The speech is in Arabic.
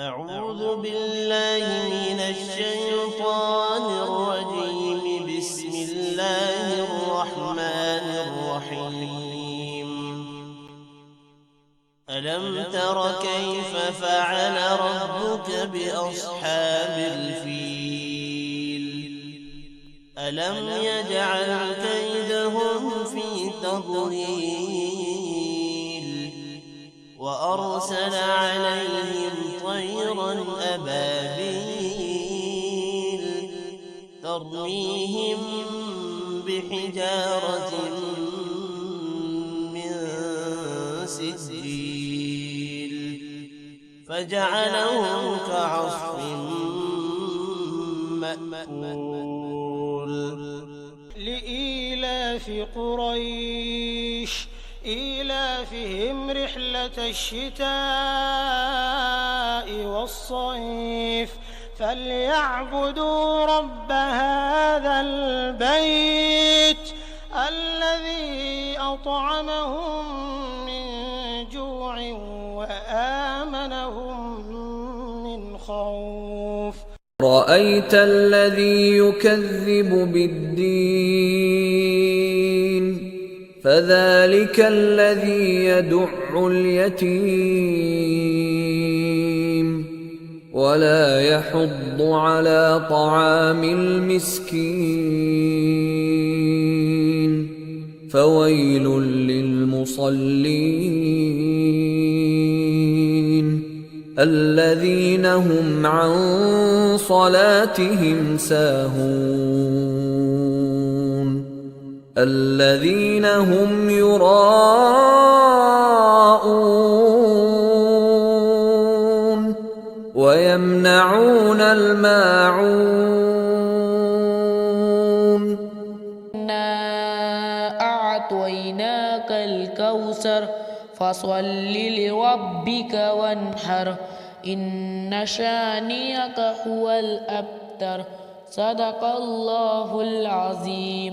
أعوذ بالله من الشيطان الرجيم. بسم الله الرحمن الرحيم. ألم تر كيف فعل ربك بأصحاب الفيل؟ ألم يجعل كيدهم في تضليل وأرسل عليهم طيرا أبابيل ترميهم بحجارة من سجيل فجعلهم كعصف مأكول. لإيلاف قريش إيلافهم رحلة الشتاء والصيف فليعبدوا رب هذا البيت الذي أطعمهم من جوع وآمنهم من خوف. رأيت الذي يكذب بالدين فذلك الذي يدع اليتيم ولا يحض على طعام المسكين فويل للمصلين الذين هم عن صلاتهم ساهون الذين هم يراءون ويمنعون الماعون. إنا أعطيناك الكوثر فصل لربك وانحر إن شانئك هو الأبتر. صدق الله العظيم.